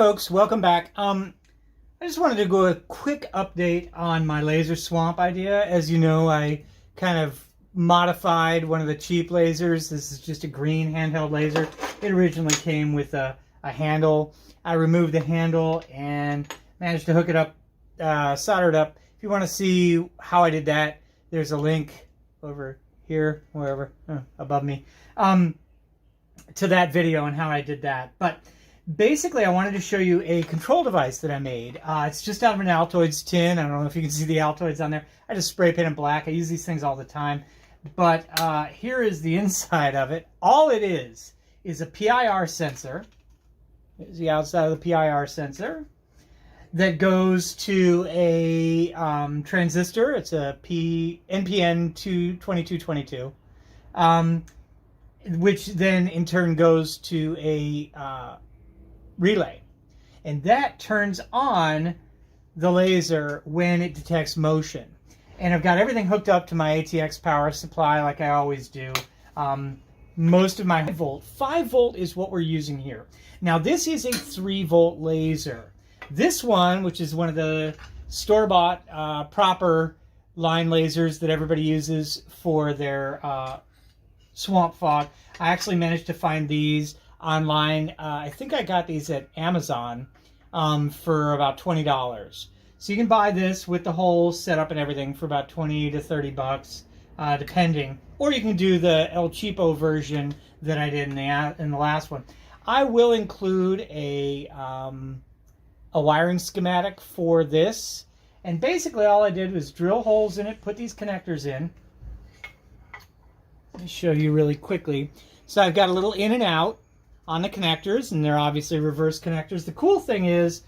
folks, welcome back. I just wanted to go a quick update on my laser swamp idea. As you know, I kind of modified one of the cheap lasers. This is just a green handheld laser. It originally came with a handle. I removed the handle and managed to hook it up, solder it up. If you want to see how I did that, there's a link over here, wherever, above me, to that video and how I did that. But basically, I wanted to show you a control device that I made. It's just out of an Altoids tin. I don't know if you can see the Altoids on there. I just spray paint it black. I use these things all the time. But here is the inside of it. All it is a PIR sensor. Here's the outside of the PIR sensor that goes to a transistor. It's a NPN 2222, which then in turn goes to a relay, and that turns on the laser when it detects motion. And I've got everything hooked up to my ATX power supply like I always do. Most of my 5 volt is what we're using here. Now this is a 3 volt laser. This one, which is one of the store-bought proper line lasers that everybody uses for their swamp fog, I actually managed to find these online. I think I got these at Amazon for about $20. So you can buy this with the whole setup and everything for about 20 to 30 bucks, depending. Or you can do the El Cheapo version that I did in the last one. I will include a wiring schematic for this. And basically all I did was drill holes in it, put these connectors in. Let me show you really quickly. So I've got a little in and out on the connectors, and they're obviously reverse connectors. The cool thing is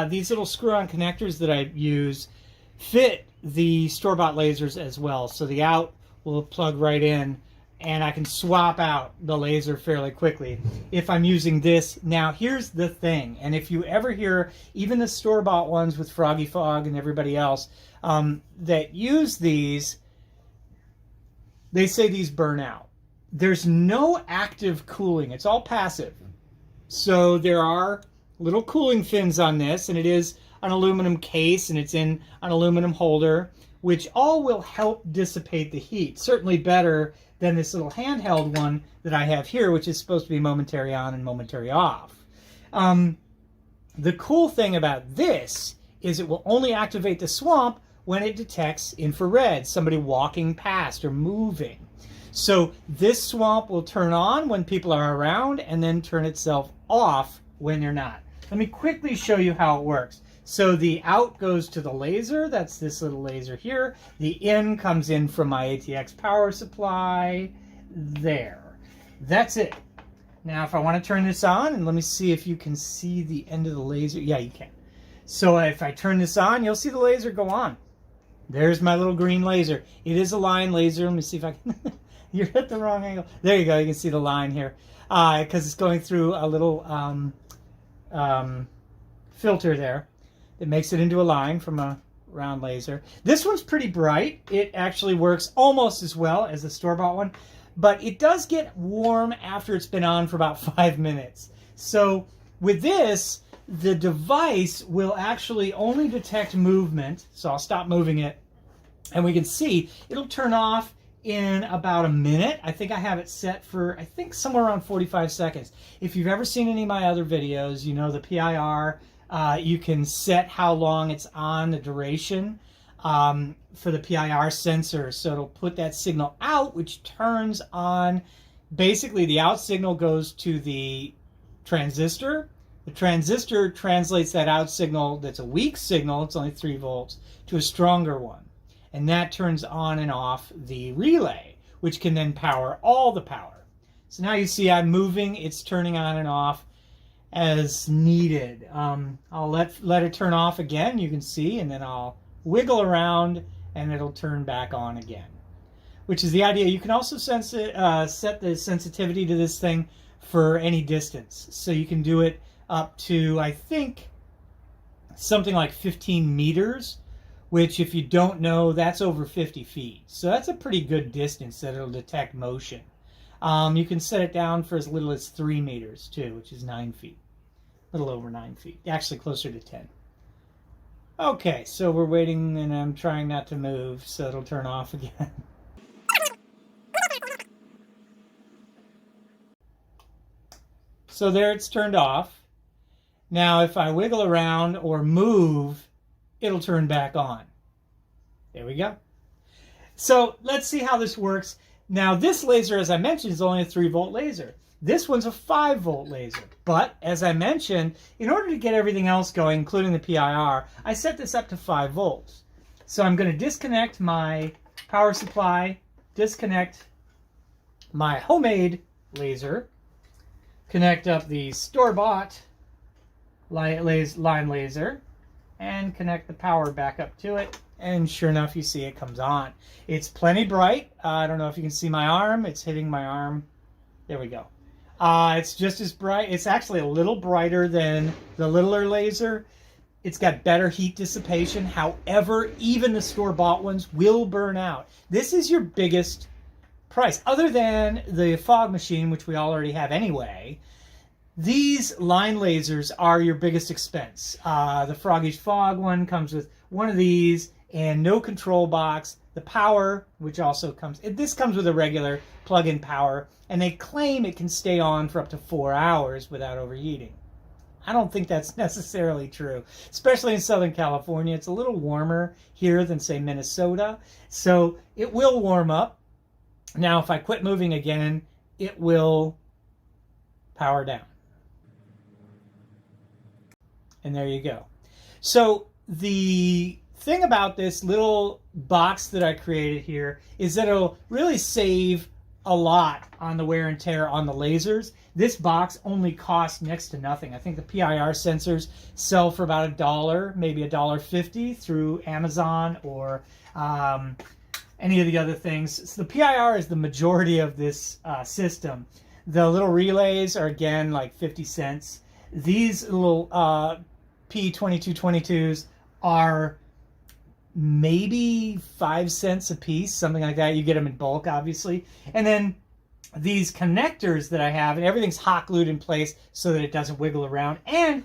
these little screw-on connectors that I use fit the store-bought lasers as well. So the out will plug right in, and I can swap out the laser fairly quickly if I'm using this. Now, here's the thing, and if you ever hear even the store-bought ones with Froggy Fog and everybody else that use these, they say these burn out. There's no active cooling. It's all passive. So there are little cooling fins on this, and it is an aluminum case, and it's in an aluminum holder, which all will help dissipate the heat. Certainly better than this little handheld one that I have here, which is supposed to be momentary on and momentary off. The cool thing about this is it will only activate the swamp when it detects infrared, somebody walking past or moving. So this swamp will turn on when people are around and then turn itself off when they're not. Let me quickly show you how it works. So the out goes to the laser. That's this little laser here. The in comes in from my ATX power supply. There. That's it. Now if I want to turn this on, and let me see if you can see the end of the laser. Yeah, you can. So if I turn this on, you'll see the laser go on. There's my little green laser. It is a line laser. Let me see if I can... You're at the wrong angle. There you go. You can see the line here. Because it's going through a little filter there that makes it into a line from a round laser. This one's pretty bright. It actually works almost as well as the store-bought one. But it does get warm after it's been on for about 5 minutes. So with this, the device will actually only detect movement. So I'll stop moving it. And we can see it'll turn off in about a minute. I think I have it set for, I think, somewhere around 45 seconds. If you've ever seen any of my other videos, you know the PIR, you can set how long it's on, the duration for the PIR sensor. So it'll put that signal out, which turns on. Basically, the out signal goes to the transistor. The transistor translates that out signal that's a weak signal, it's only 3 volts, to a stronger one. And that turns on and off the relay, which can then power all the power. So now you see I'm moving, it's turning on and off as needed. I'll let it turn off again, you can see, and then I'll wiggle around and it'll turn back on again, which is the idea. You can also set the sensitivity to this thing for any distance. So you can do it up to, I think, something like 15 meters, which, if you don't know, that's over 50 feet. So that's a pretty good distance that it'll detect motion. You can set it down for as little as 3 meters, too, which is 9 feet. a little over 9 feet, actually closer to 10. Okay, so we're waiting, and I'm trying not to move, so it'll turn off again. So there, it's turned off. Now, if I wiggle around or move, it'll turn back on. There we go. So let's see how this works. Now, this laser, as I mentioned, is only a 3-volt laser. This one's a 5-volt laser. But, as I mentioned, in order to get everything else going, including the PIR, I set this up to 5 volts. So I'm going to disconnect my power supply, disconnect my homemade laser, connect up the store-bought line laser, and connect the power back up to it. And sure enough, you see it comes on. It's plenty bright. I don't know if you can see my arm. It's hitting my arm. There we go. It's just as bright. It's actually a little brighter than the littler laser. It's got better heat dissipation. However, even the store-bought ones will burn out. This is your biggest price. Other than the fog machine, which we already have anyway, these line lasers are your biggest expense. The Froggy's Fog one comes with one of these and no control box. The power, which also comes, this comes with a regular plug-in power, and they claim it can stay on for up to 4 hours without overheating. I don't think that's necessarily true, especially in Southern California. It's a little warmer here than, say, Minnesota, so it will warm up. Now, if I quit moving again, it will power down. And there you go. So the thing about this little box that I created here is that it'll really save a lot on the wear and tear on the lasers. This box only costs next to nothing. I think the PIR sensors sell for about $1, maybe $1.50 through Amazon or any of the other things. So the PIR is the majority of this system. The little relays are, again, like 50 cents. These little P2222s are maybe 5 cents a piece, something like that. You get them in bulk, obviously. And then these connectors that I have, and everything's hot glued in place so that it doesn't wiggle around, and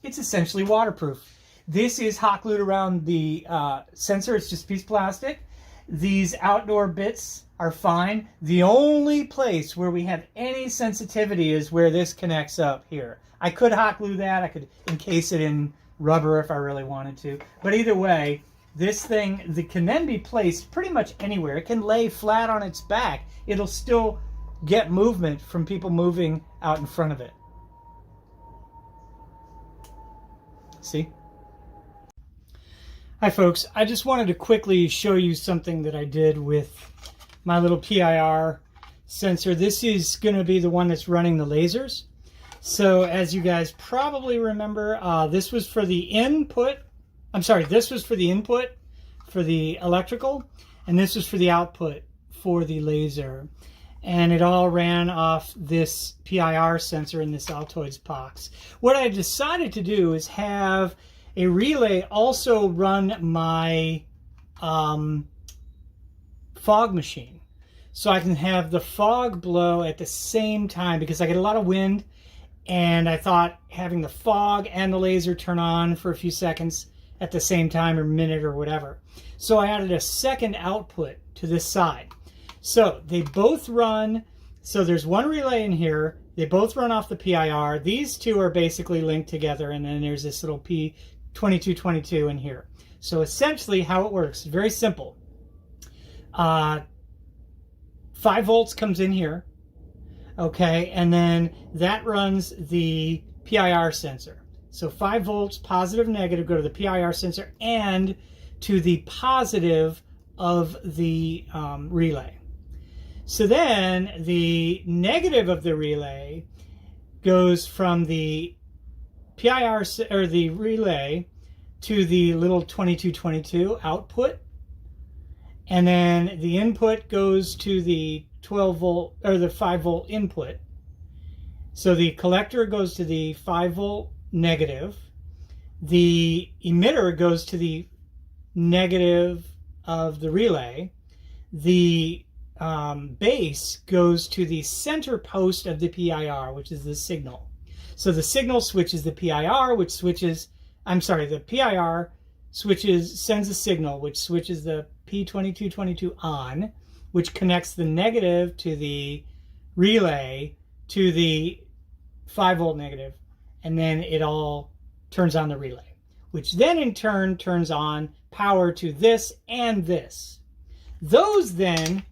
it's essentially waterproof. This is hot glued around the sensor. It's just a piece of plastic. These outdoor bits are fine. The only place where we have any sensitivity is where this connects up here. I could hot glue that. I could encase it in rubber if I really wanted to. But either way, this thing can then be placed pretty much anywhere. It can lay flat on its back. It'll still get movement from people moving out in front of it. See? Hi folks, I just wanted to quickly show you something that I did with my little PIR sensor. This is going to be the one that's running the lasers. So as you guys probably remember, this was for the input. This was for the input for the electrical, and this was for the output for the laser. And it all ran off this PIR sensor in this Altoids box. What I decided to do is have a relay also run my fog machine. So I can have the fog blow at the same time, because I get a lot of wind, and I thought having the fog and the laser turn on for a few seconds at the same time, or minute or whatever. So I added a second output to this side. So they both run, so there's one relay in here, they both run off the PIR. These two are basically linked together, and then there's this little P2222 in here. So essentially how it works is very simple. 5 volts comes in here, okay, and then that runs the PIR sensor. So 5 volts, positive, negative, go to the PIR sensor and to the positive of the relay. So then the negative of the relay goes from the PIR or the relay to the little 2222 output, and then the input goes to the 12 volt or the 5 volt input. So the collector goes to the 5 volt negative, the emitter goes to the negative of the relay, the base goes to the center post of the PIR, which is the signal. So the signal switches the PIR, which switches, the PIR sends a signal, which switches the P2222 on, which connects the negative to the relay to the 5-volt negative, and then it all turns on the relay, which then in turn turns on power to this and this. Those then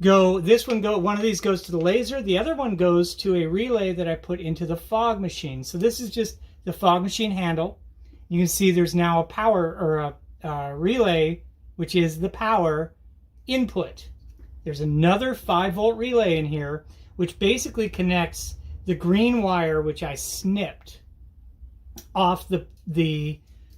go, one of these goes to the laser, the other one goes to a relay that I put into the fog machine. So this is just the fog machine handle. You can see there's now a power, or a relay, which is the power input. There's another 5-volt relay in here, which basically connects the green wire, which I snipped off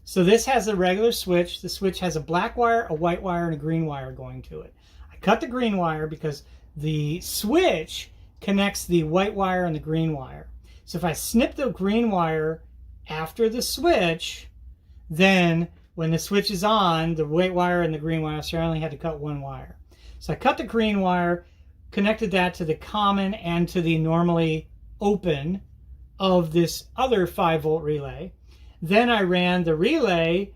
so this has a regular switch. The switch has a black wire, a white wire, and a green wire going to it. I cut the green wire because the switch connects the white wire and the green wire. So if I snip the green wire after the switch, then when the switch is on, the white wire and the green wire, so I only had to cut one wire. So I cut the green wire, connected that to the common and to the normally open of this other 5-volt relay. Then I ran the relay,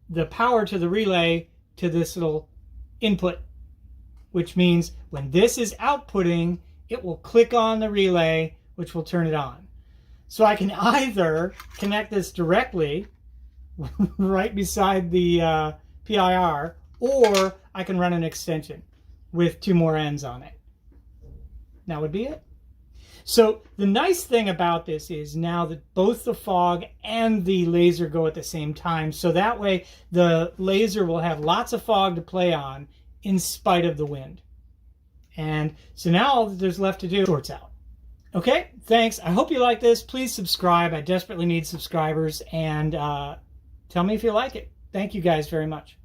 the power to the relay, to this little input, which means when this is outputting, it will click on the relay, which will turn it on. So I can either connect this directly right beside the PIR, or I can run an extension with 2 more ends on it. That would be it. So the nice thing about this is now that both the fog and the laser go at the same time, so that way the laser will have lots of fog to play on in spite of the wind. And so now all that there's left to do is sorts out. Okay, thanks. I hope you like this. Please subscribe. I desperately need subscribers, and tell me if you like it. Thank you guys very much.